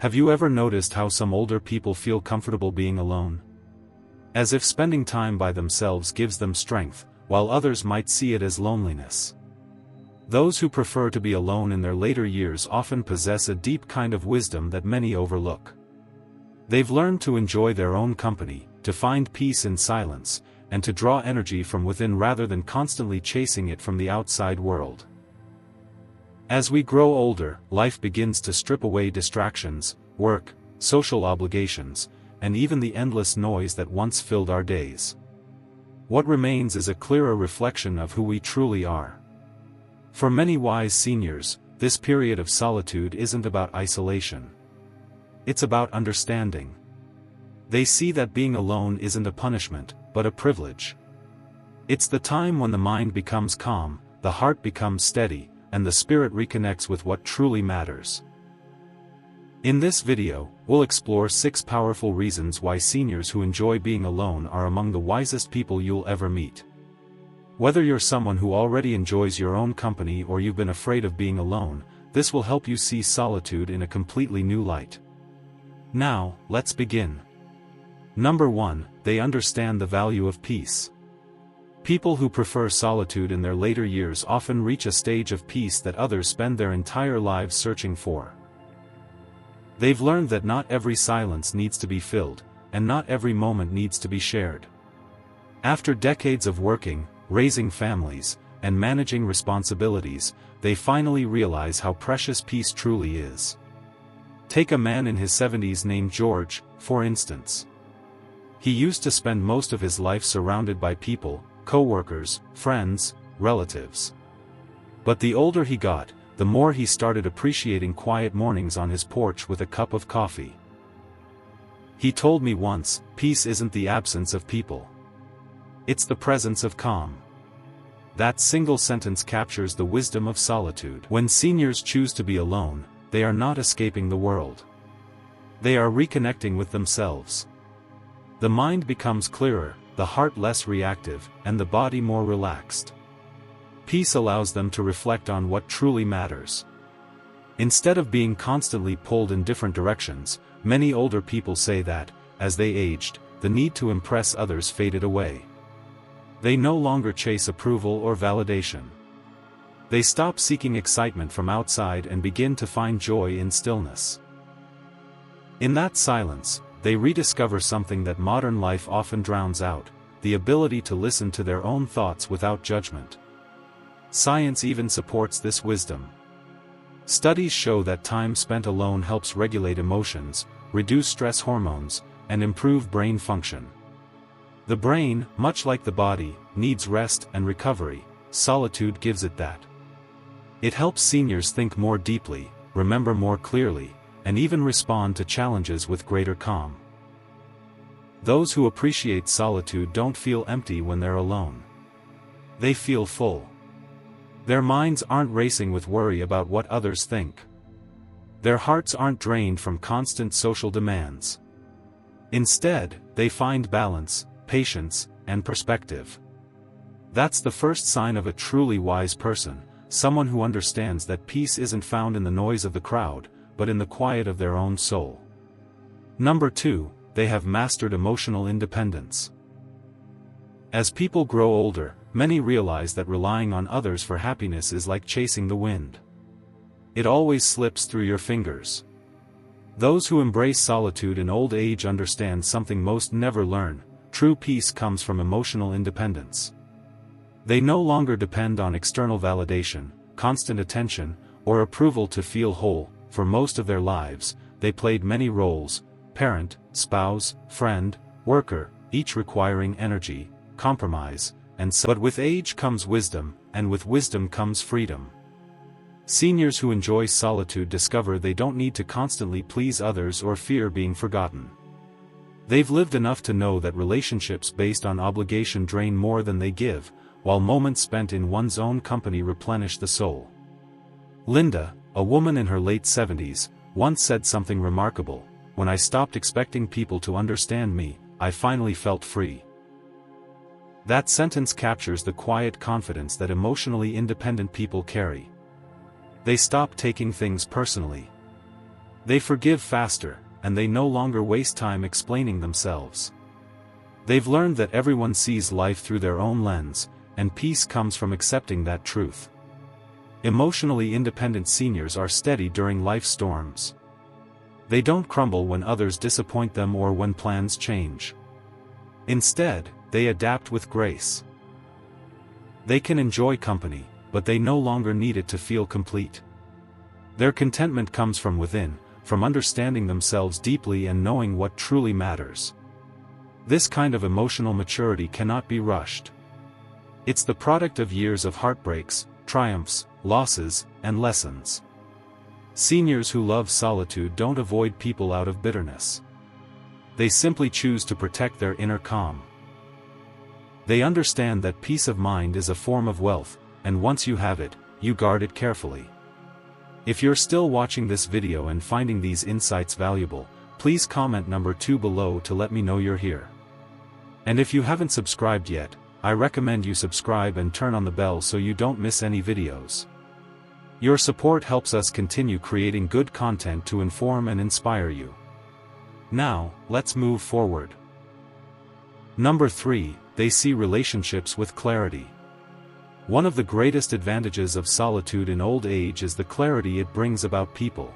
Have you ever noticed how some older people feel comfortable being alone? As if spending time by themselves gives them strength, while others might see it as loneliness. Those who prefer to be alone in their later years often possess a deep kind of wisdom that many overlook. They've learned to enjoy their own company, to find peace in silence, and to draw energy from within rather than constantly chasing it from the outside world. As we grow older, life begins to strip away distractions, work, social obligations, and even the endless noise that once filled our days. What remains is a clearer reflection of who we truly are. For many wise seniors, this period of solitude isn't about isolation. It's about understanding. They see that being alone isn't a punishment, but a privilege. It's the time when the mind becomes calm, the heart becomes steady, and the spirit reconnects with what truly matters. In this video, we'll explore 6 powerful reasons why seniors who enjoy being alone are among the wisest people you'll ever meet. Whether you're someone who already enjoys your own company or you've been afraid of being alone, this will help you see solitude in a completely new light. Now, let's begin. Number 1, they understand the value of peace. People who prefer solitude in their later years often reach a stage of peace that others spend their entire lives searching for. They've learned that not every silence needs to be filled, and not every moment needs to be shared. After decades of working, raising families, and managing responsibilities, they finally realize how precious peace truly is. Take a man in his 70s named George, for instance. He used to spend most of his life surrounded by people, co-workers, friends, relatives. But the older he got, the more he started appreciating quiet mornings on his porch with a cup of coffee. He told me once, peace isn't the absence of people. It's the presence of calm. That single sentence captures the wisdom of solitude. When seniors choose to be alone, they are not escaping the world. They are reconnecting with themselves. The mind becomes clearer, the heart less reactive, and the body more relaxed. Peace allows them to reflect on what truly matters. Instead of being constantly pulled in different directions, many older people say that, as they aged, the need to impress others faded away. They no longer chase approval or validation. They stop seeking excitement from outside and begin to find joy in stillness. In that silence, they rediscover something that modern life often drowns out: the ability to listen to their own thoughts without judgment. Science even supports this wisdom. Studies show that time spent alone helps regulate emotions, reduce stress hormones, and improve brain function. The brain, much like the body, needs rest and recovery. Solitude gives it that. It helps seniors think more deeply, remember more clearly, and even respond to challenges with greater calm. Those who appreciate solitude don't feel empty when they're alone. They feel full. Their minds aren't racing with worry about what others think. Their hearts aren't drained from constant social demands. Instead, they find balance, patience, and perspective. That's the first sign of a truly wise person, someone who understands that peace isn't found in the noise of the crowd, but in the quiet of their own soul. Number 2, they have mastered emotional independence. As people grow older, many realize that relying on others for happiness is like chasing the wind. It always slips through your fingers. Those who embrace solitude in old age understand something most never learn: true peace comes from emotional independence. They no longer depend on external validation, constant attention, or approval to feel whole. For most of their lives, they played many roles: parent, spouse, friend, worker, each requiring energy, compromise, and so. But with age comes wisdom, and with wisdom comes freedom. Seniors who enjoy solitude discover they don't need to constantly please others or fear being forgotten. They've lived enough to know that relationships based on obligation drain more than they give, while moments spent in one's own company replenish the soul. Linda, a woman in her late 70s, once said something remarkable: "When I stopped expecting people to understand me, I finally felt free." That sentence captures the quiet confidence that emotionally independent people carry. They stop taking things personally. They forgive faster, and they no longer waste time explaining themselves. They've learned that everyone sees life through their own lens, and peace comes from accepting that truth. Emotionally independent seniors are steady during life's storms. They don't crumble when others disappoint them or when plans change. Instead, they adapt with grace. They can enjoy company, but they no longer need it to feel complete. Their contentment comes from within, from understanding themselves deeply and knowing what truly matters. This kind of emotional maturity cannot be rushed. It's the product of years of heartbreaks, triumphs, losses, and lessons. Seniors who love solitude don't avoid people out of bitterness. They simply choose to protect their inner calm. They understand that peace of mind is a form of wealth, and once you have it, you guard it carefully. If you're still watching this video and finding these insights valuable, please comment number 2 below to let me know you're here. And if you haven't subscribed yet, I recommend you subscribe and turn on the bell so you don't miss any videos. Your support helps us continue creating good content to inform and inspire you. Now, let's move forward. Number 3, they see relationships with clarity. One of the greatest advantages of solitude in old age is the clarity it brings about people.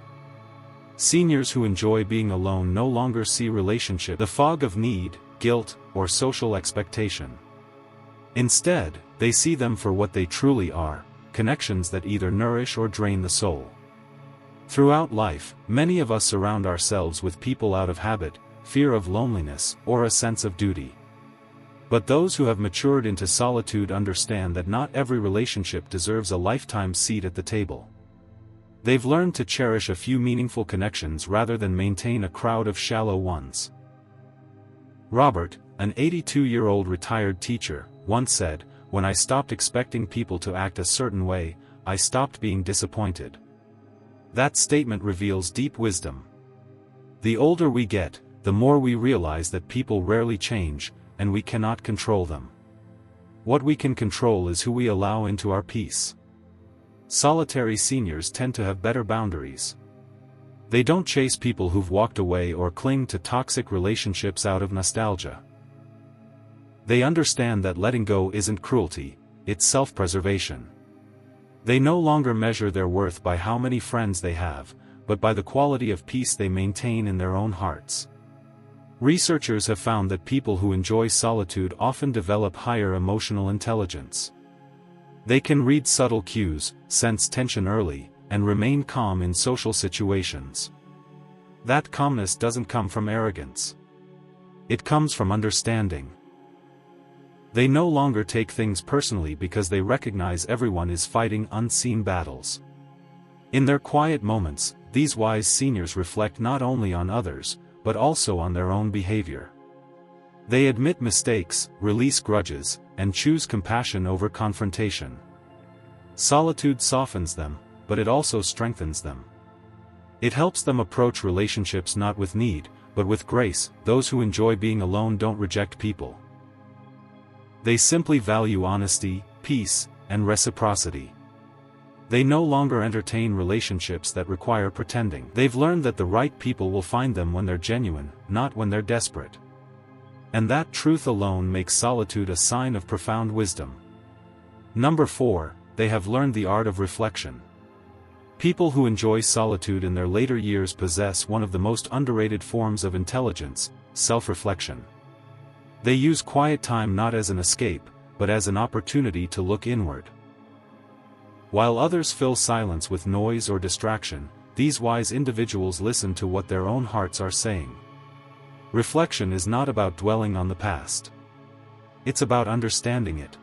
Seniors who enjoy being alone no longer see relationships the fog of need, guilt, or social expectation. Instead, they see them for what they truly are, connections that either nourish or drain the soul. Throughout life, many of us surround ourselves with people out of habit, fear of loneliness, or a sense of duty. But those who have matured into solitude understand that not every relationship deserves a lifetime seat at the table. They've learned to cherish a few meaningful connections rather than maintain a crowd of shallow ones. Robert, an 82-year-old retired teacher, once said, "When I stopped expecting people to act a certain way, I stopped being disappointed." That statement reveals deep wisdom. The older we get, the more we realize that people rarely change, and we cannot control them. What we can control is who we allow into our peace. Solitary seniors tend to have better boundaries. They don't chase people who've walked away or cling to toxic relationships out of nostalgia. They understand that letting go isn't cruelty, it's self-preservation. They no longer measure their worth by how many friends they have, but by the quality of peace they maintain in their own hearts. Researchers have found that people who enjoy solitude often develop higher emotional intelligence. They can read subtle cues, sense tension early, and remain calm in social situations. That calmness doesn't come from arrogance. It comes from understanding. They no longer take things personally because they recognize everyone is fighting unseen battles. In their quiet moments, these wise seniors reflect not only on others, but also on their own behavior. They admit mistakes, release grudges, and choose compassion over confrontation. Solitude softens them, but it also strengthens them. It helps them approach relationships not with need, but with grace. Those who enjoy being alone don't reject people. They simply value honesty, peace, and reciprocity. They no longer entertain relationships that require pretending. They've learned that the right people will find them when they're genuine, not when they're desperate. And that truth alone makes solitude a sign of profound wisdom. Number 4, they have learned the art of reflection. People who enjoy solitude in their later years possess one of the most underrated forms of intelligence, self-reflection. They use quiet time not as an escape, but as an opportunity to look inward. While others fill silence with noise or distraction, these wise individuals listen to what their own hearts are saying. Reflection is not about dwelling on the past. It's about understanding it.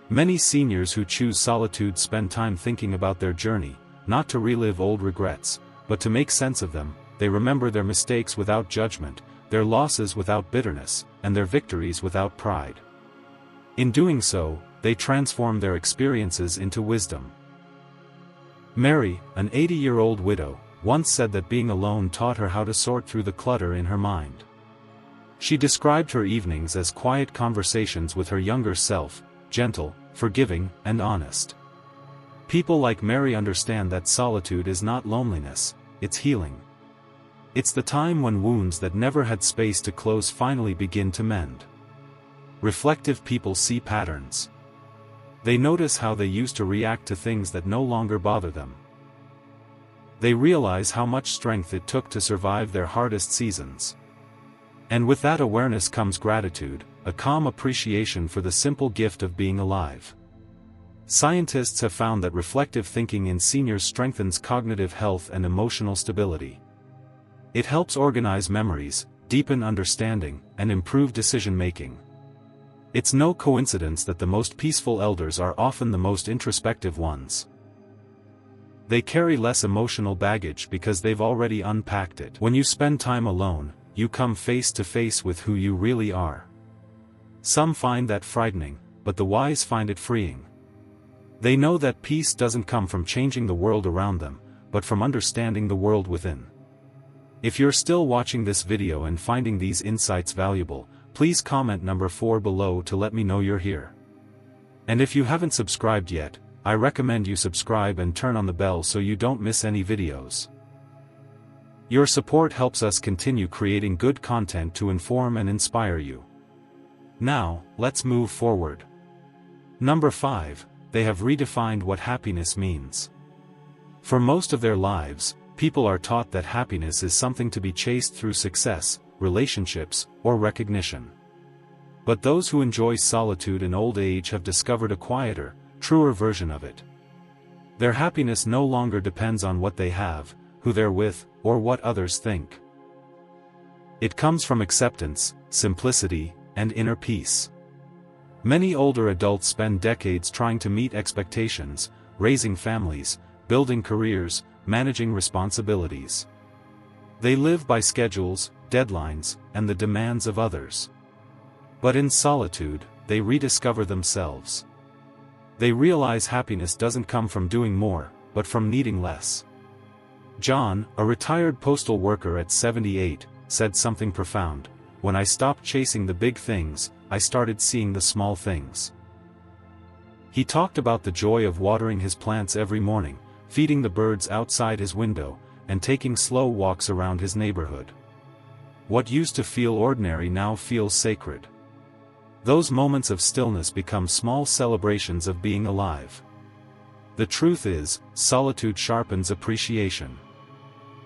Many seniors who choose solitude spend time thinking about their journey, not to relive old regrets, but to make sense of them. They remember their mistakes without judgment, their losses without bitterness, and their victories without pride. In doing so, they transform their experiences into wisdom. Mary, an 80-year-old widow, once said that being alone taught her how to sort through the clutter in her mind. She described her evenings as quiet conversations with her younger self, gentle, forgiving, and honest. People like Mary understand that solitude is not loneliness, it's healing. It's the time when wounds that never had space to close finally begin to mend. Reflective people see patterns. They notice how they used to react to things that no longer bother them. They realize how much strength it took to survive their hardest seasons. And with that awareness comes gratitude, a calm appreciation for the simple gift of being alive. Scientists have found that reflective thinking in seniors strengthens cognitive health and emotional stability. It helps organize memories, deepen understanding, and improve decision-making. It's no coincidence that the most peaceful elders are often the most introspective ones. They carry less emotional baggage because they've already unpacked it. When you spend time alone, you come face to face with who you really are. Some find that frightening, but the wise find it freeing. They know that peace doesn't come from changing the world around them, but from understanding the world within. If you're still watching this video and finding these insights valuable, please comment number 4 below to let me know you're here. And if you haven't subscribed yet, I recommend you subscribe and turn on the bell so you don't miss any videos. Your support helps us continue creating good content to inform and inspire you. Now, let's move forward. Number 5, they have redefined what happiness means. For most of their lives, people are taught that happiness is something to be chased through success, relationships, or recognition. But those who enjoy solitude in old age have discovered a quieter, truer version of it. Their happiness no longer depends on what they have, who they're with, or what others think. It comes from acceptance, simplicity, and inner peace. Many older adults spend decades trying to meet expectations, raising families, building careers, managing responsibilities. They live by schedules, deadlines, and the demands of others. But in solitude, they rediscover themselves. They realize happiness doesn't come from doing more, but from needing less. John, a retired postal worker at 78, said something profound: "When I stopped chasing the big things, I started seeing the small things." He talked about the joy of watering his plants every morning, feeding the birds outside his window, and taking slow walks around his neighborhood. What used to feel ordinary now feels sacred. Those moments of stillness become small celebrations of being alive. The truth is, solitude sharpens appreciation.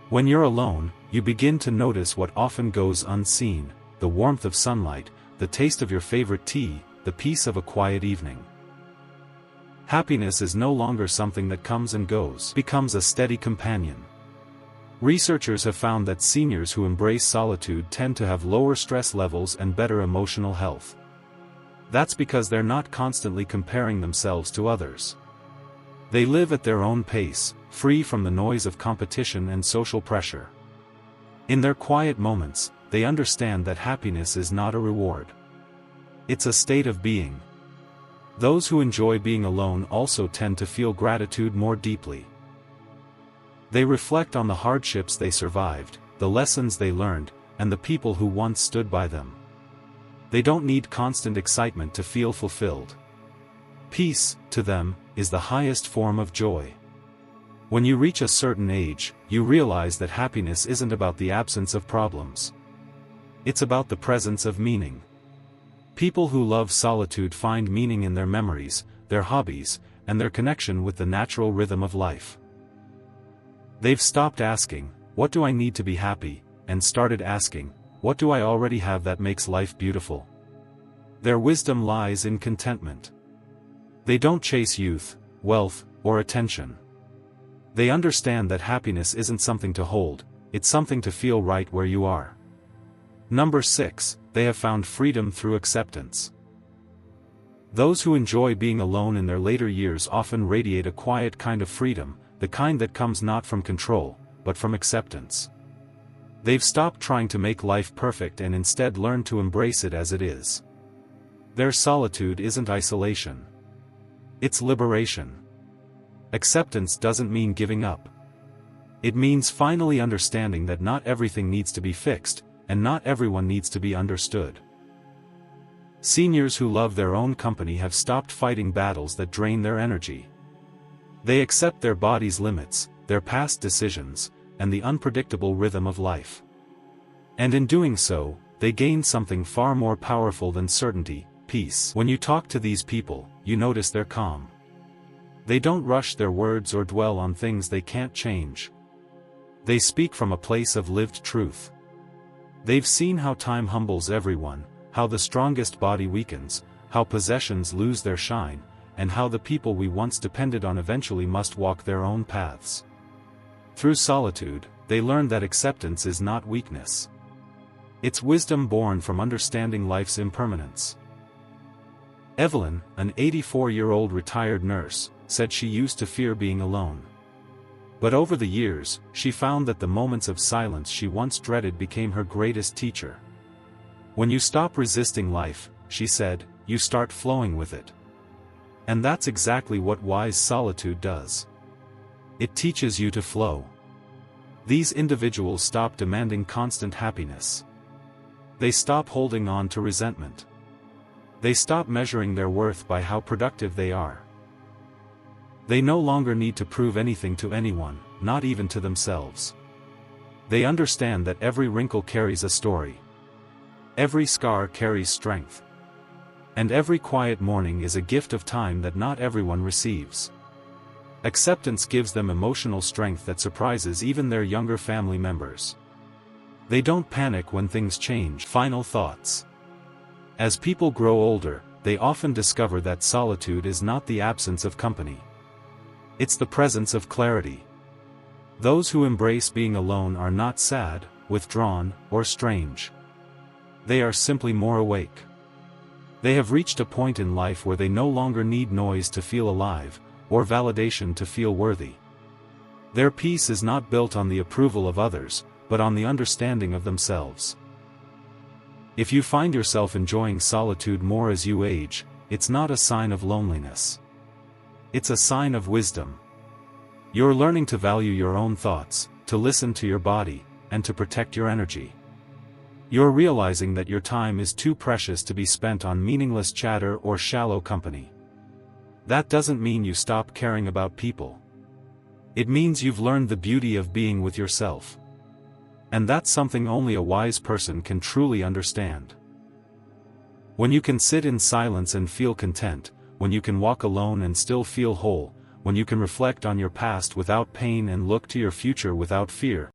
When you're alone, you begin to notice what often goes unseen: the warmth of sunlight, the taste of your favorite tea, the peace of a quiet evening. Happiness is no longer something that comes and goes, it becomes a steady companion. Researchers have found that seniors who embrace solitude tend to have lower stress levels and better emotional health. That's because they're not constantly comparing themselves to others. They live at their own pace, free from the noise of competition and social pressure. In their quiet moments, they understand that happiness is not a reward. It's a state of being. Those who enjoy being alone also tend to feel gratitude more deeply. They reflect on the hardships they survived, the lessons they learned, and the people who once stood by them. They don't need constant excitement to feel fulfilled. Peace, to them, is the highest form of joy. When you reach a certain age, you realize that happiness isn't about the absence of problems. It's about the presence of meaning. People who love solitude find meaning in their memories, their hobbies, and their connection with the natural rhythm of life. They've stopped asking, "What do I need to be happy?" and started asking, "What do I already have that makes life beautiful?" Their wisdom lies in contentment. They don't chase youth, wealth, or attention. They understand that happiness isn't something to hold, it's something to feel right where you are. Number 6, they have found freedom through acceptance. Those who enjoy being alone in their later years often radiate a quiet kind of freedom, the kind that comes not from control, but from acceptance. They've stopped trying to make life perfect and instead learned to embrace it as it is. Their solitude isn't isolation. It's liberation. Acceptance doesn't mean giving up. It means finally understanding that not everything needs to be fixed, and not everyone needs to be understood. Seniors who love their own company have stopped fighting battles that drain their energy. They accept their body's limits, their past decisions, and the unpredictable rhythm of life. And in doing so, they gain something far more powerful than certainty, peace. When you talk to these people, you notice they're calm. They don't rush their words or dwell on things they can't change. They speak from a place of lived truth. They've seen how time humbles everyone, how the strongest body weakens, how possessions lose their shine, and how the people we once depended on eventually must walk their own paths. Through solitude, they learn that acceptance is not weakness. It's wisdom born from understanding life's impermanence. Evelyn, an 84-year-old retired nurse, said she used to fear being alone. But over the years, she found that the moments of silence she once dreaded became her greatest teacher. When you stop resisting life, she said, you start flowing with it. And that's exactly what wise solitude does. It teaches you to flow. These individuals stop demanding constant happiness. They stop holding on to resentment. They stop measuring their worth by how productive they are. They no longer need to prove anything to anyone, not even to themselves. They understand that every wrinkle carries a story. Every scar carries strength. And every quiet morning is a gift of time that not everyone receives. Acceptance gives them emotional strength that surprises even their younger family members. They don't panic when things change. Final thoughts. As people grow older, they often discover that solitude is not the absence of company. It's the presence of clarity. Those who embrace being alone are not sad, withdrawn, or strange. They are simply more awake. They have reached a point in life where they no longer need noise to feel alive, or validation to feel worthy. Their peace is not built on the approval of others, but on the understanding of themselves. If you find yourself enjoying solitude more as you age, it's not a sign of loneliness. It's a sign of wisdom. You're learning to value your own thoughts, to listen to your body, and to protect your energy. You're realizing that your time is too precious to be spent on meaningless chatter or shallow company. That doesn't mean you stop caring about people. It means you've learned the beauty of being with yourself. And that's something only a wise person can truly understand. When you can sit in silence and feel content, when you can walk alone and still feel whole, when you can reflect on your past without pain and look to your future without fear,